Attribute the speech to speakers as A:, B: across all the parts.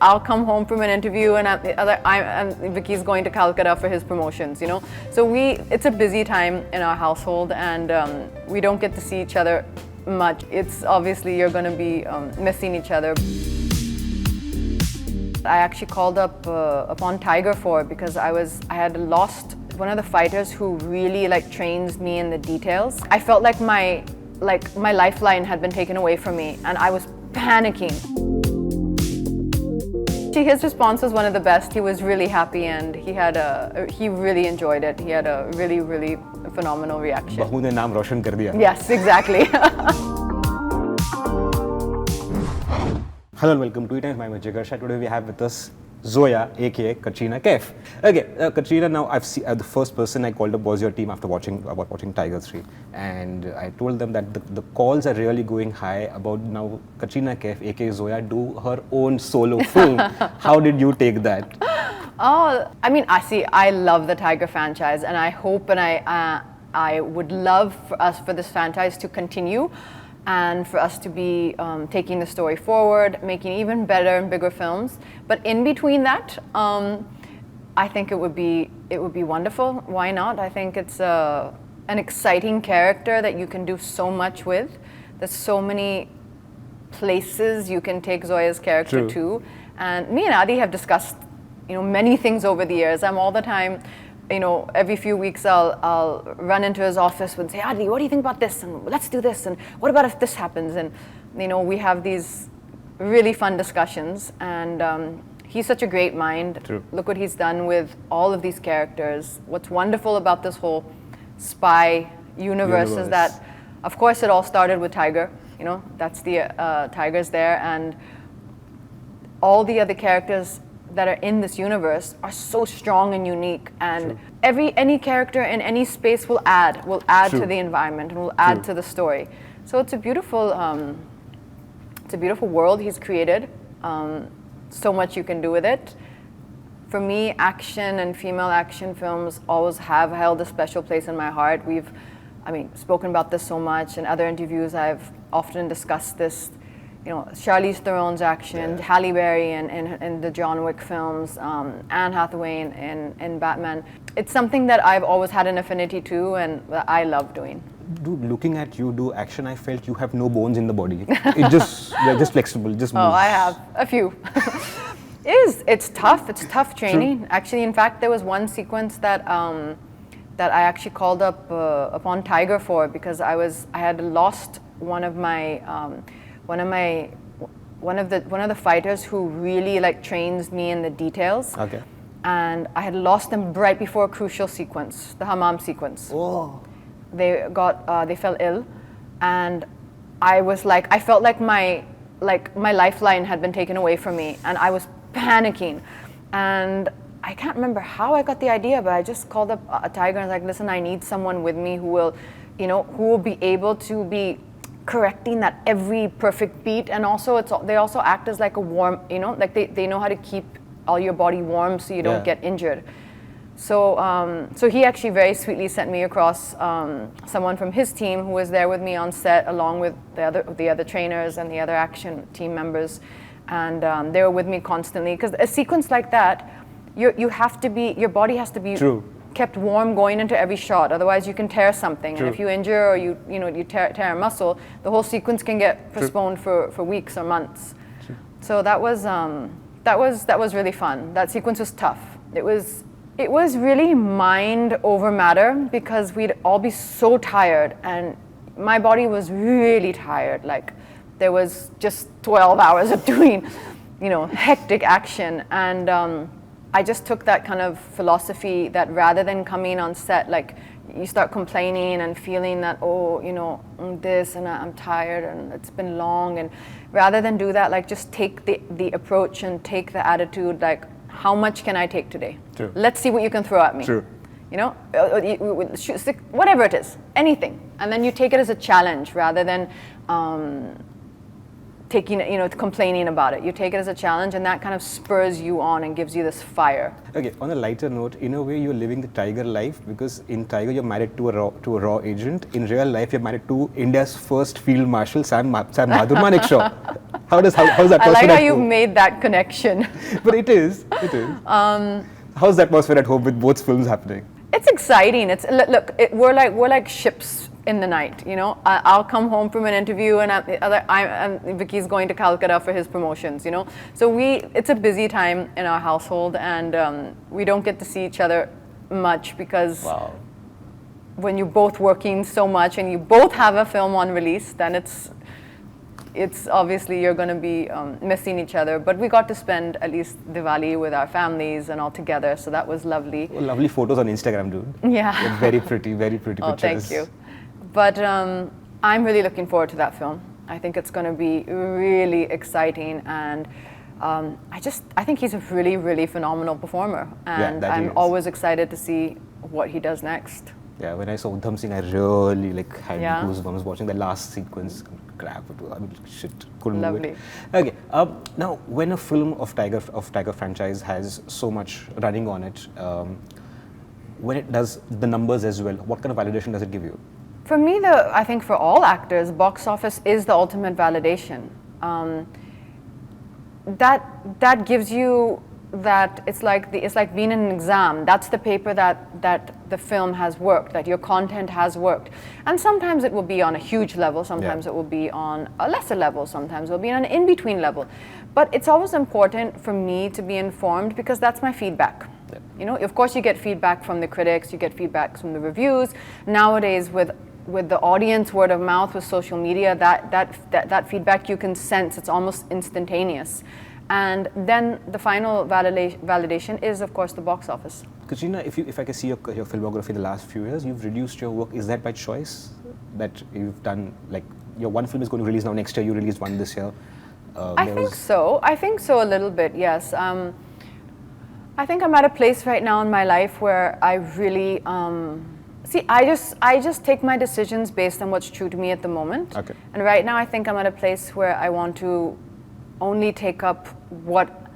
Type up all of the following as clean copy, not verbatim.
A: I'll come home from an interview and Vicky's going to Calcutta for his promotions, you know. So it's a busy time in our household, and we don't get to see each other much. It's obviously you're going to be missing each other. I actually called up upon Tiger for because I had lost one of the fighters who really trains me in the details. I felt like my lifeline had been taken away from me, and I was panicking. His response was one of the best. He was really happy, and he really enjoyed it. He had a really, really phenomenal reaction.
B: Bahu ne naam roshan kar diya.
A: Yes, exactly.
B: Hello and welcome to ETimes. I'm Tiger Shroff. Today we have with us Zoya, aka Katrina Kaif. Okay, Katrina. Now I've seen the first person I called up was your team after watching Tiger 3, and I told them that the calls are really going high about now Katrina Kaif, aka Zoya, do her own solo film. How did you take that?
A: Oh, I mean, I love the Tiger franchise, and I hope and I would love for this franchise to continue, and for us to be taking the story forward, making even better and bigger films. But in between that, I think it would be wonderful. Why not? I think it's an exciting character that you can do so much with. There's so many places you can take Zoya's character to, and me and Adi have discussed, many things over the years. I'm all the time, every few weeks I'll run into his office and say, Adi, what do you think about this? And let's do this. And what about if this happens? And, we have these really fun discussions. And he's such a great mind.
B: True.
A: Look what he's done with all of these characters. What's wonderful about this whole spy universe is that, of course, it all started with Tiger. That's the Tiger's there. And all the other characters that are in this universe are so strong and unique, and any character in any space will add to the environment and will add to the story. So it's a beautiful world he's created. So much you can do with it. For me, action and female action films always have held a special place in my heart. We've, spoken about this so much. In other interviews, I've often discussed this. Charlize Theron's action, Halle Berry in the John Wick films, Anne Hathaway in Batman. It's something that I've always had an affinity to, and that I love doing.
B: Dude, looking at you do action, I felt you have no bones in the body. You're just flexible, just moves.
A: Oh, I have a few. It's tough. It's tough training.
B: True.
A: Actually, in fact, there was one sequence that I actually called up upon Tiger for because I had lost one of the fighters who really trains me in the details.
B: Okay. And
A: I had lost them right before a crucial sequence, the hammam sequence.
B: Oh.
A: They fell ill, and I felt like my lifeline had been taken away from me, and I was panicking. And I can't remember how I got the idea, but I just called up a Tiger and was like, listen, I need someone with me who will be able to be correcting that every perfect beat, and also they also act as like a warm, they know how to keep all your body warm so you don't get injured. So he actually very sweetly sent me across someone from his team who was there with me on set, along with the other trainers and the other action team members, and they were with me constantly, because a sequence like that, your body has to be kept warm going into every shot, otherwise you can tear something. And if you injure or you tear a muscle, the whole sequence can get postponed for weeks or months. So that was really fun. That sequence was tough. It was really mind over matter, because we'd all be so tired, and my body was really tired. Like, there was just 12 hours of doing hectic action, and I just took that kind of philosophy that rather than coming on set, you start complaining and feeling that, this, and I'm tired, and it's been long, and rather than do that, just take the approach and take the attitude, how much can I take today?
B: True.
A: Let's see what you can throw at me.
B: True.
A: Whatever it is, anything. And then you take it as a challenge rather than taking it, complaining about it. You take it as a challenge, and that kind of spurs you on and gives you this fire.
B: Okay, on a lighter note, in a way you're living the Tiger life, because in Tiger you're married to a raw agent. In real life, you're married to India's first field marshal, Sam Bahadur Manekshaw. How's that?
A: I like how you made that connection.
B: But it is. How's the atmosphere at home with both films happening?
A: It's exciting. We're like ships in the night. I'll come home from an interview, and Vicky's going to Calcutta for his promotions. So it's a busy time in our household, and we don't get to see each other much because when you're both working so much and you both have a film on release, then it's obviously you're going to be missing each other. But we got to spend at least Diwali with our families and all together, so that was lovely.
B: Oh, lovely photos on Instagram, dude.
A: Yeah.
B: Very pretty pictures.
A: Oh, thank you. But I'm really looking forward to that film. I think it's going to be really exciting, and I think he's a really, really phenomenal performer, and I'm always excited to see what he does next.
B: Yeah, when I saw Udham Singh, I really had goosebumps watching the last sequence. Crap, shit, couldn't
A: Lovely.
B: do it. Okay, now when a film of Tiger franchise has so much running on it, when it does the numbers as well, what kind of validation does it give you?
A: For me, I think for all actors, box office is the ultimate validation. That gives you that it's like being in an exam. That's the paper that the film has worked, that your content has worked. And sometimes it will be on a huge level, sometimes it will be on a lesser level, sometimes it will be on an in-between level. But it's always important for me to be informed, because that's my feedback. Of course you get feedback from the critics, you get feedback from the reviews. Nowadays with the audience, word of mouth, with social media, that feedback you can sense, it's almost instantaneous. And then the final validation is, of course, the box office.
B: Katrina, if I can see your filmography in the last few years, you've reduced your work. Is that by choice? That you've done, like, your one film is going to release now next year, you released one this year?
A: I think so a little bit, yes. I think I'm at a place right now in my life where I really, I just take my decisions based on what's true to me at the moment.
B: Okay.
A: And right now I think I'm at a place where I want to only take up what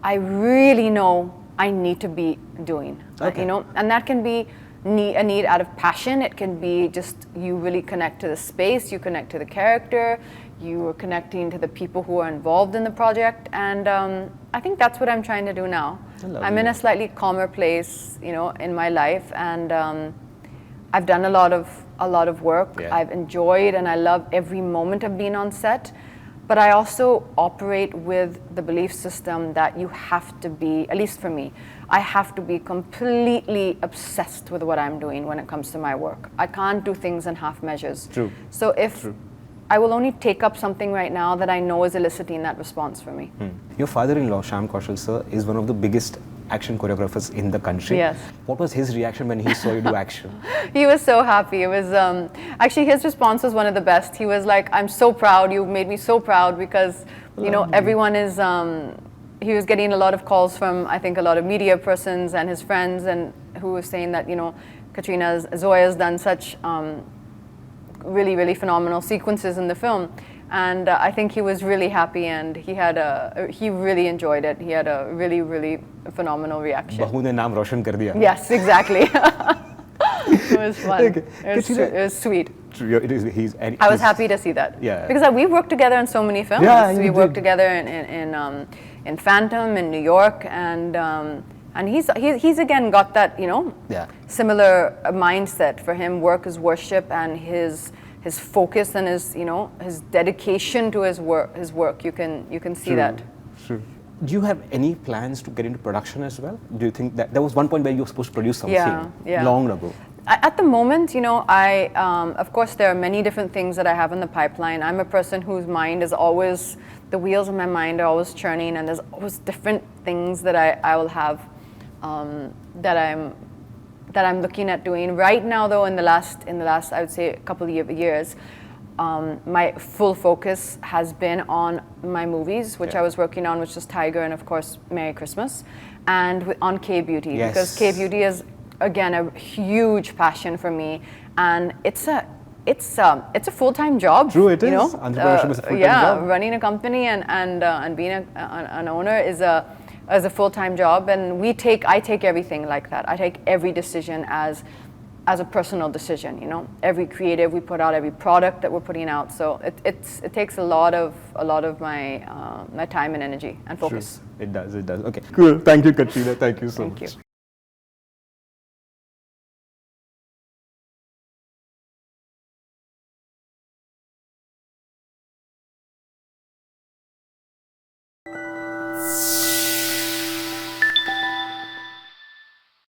A: I really know I need to be doing.
B: Okay.
A: And that can be a need out of passion. It can be just you really connect to the space, you connect to the character, you are connecting to the people who are involved in the project, and I think that's what I'm trying to do now. I'm in a slightly calmer place, in my life, and I've done a lot of work.
B: Yeah.
A: I've enjoyed and I love every moment of being on set. But I also operate with the belief system that you have to be, at least for me, I have to be completely obsessed with what I'm doing when it comes to my work. I can't do things in half measures.
B: True.
A: So I will only take up something right now that I know is eliciting that response for me.
B: Your father-in-law, Sham Kaushal, sir, is one of the biggest action choreographers in the country.
A: Yes.
B: What was his reaction when he saw you do action?
A: He was so happy. It was actually his response was one of the best. He was like, "I'm so proud. You made me so proud," because everyone is. He was getting a lot of calls from, I think, a lot of media persons and his friends, and who were saying that Zoya's done such really, really phenomenal sequences in the film. And I think he was really happy, and he really enjoyed it. He had a really, really phenomenal reaction.
B: Bahu ne naam roshan kar diya.
A: Yes, exactly. It was fun. Okay. It was sweet. I was happy to see that.
B: Yeah.
A: Because we worked together in so many films.
B: Yeah,
A: we worked together in Phantom, in New York, and he's again got that similar mindset. For him, work is worship, and his focus and his dedication to his work. You can see that.
B: True. Do you have any plans to get into production as well? Do you think that there was one point where you were supposed to produce something long ago?
A: At the moment, of course there are many different things that I have in the pipeline. I'm a person whose mind is always, the wheels of my mind are always churning, and there's always different things that I will have that I'm looking at doing. Right now though, in the last I would say a couple of years, my full focus has been on my movies, which I was working on, which is Tiger and of course Merry Christmas, and on K-Beauty, because K-Beauty is again a huge passion for me, and it's it's a full-time job.
B: True, it
A: you
B: is.
A: know?
B: Entrepreneurship is a full-time
A: yeah,
B: job.
A: running a company and being an owner is a full-time job, and I take everything like that. I take every decision as a personal decision. You know, every creative we put out, every product that we're putting out. So it takes a lot of my my time and energy and focus.
B: True. It does. Okay. Cool. Thank you, Katrina. Thank you so much.
A: Thank you.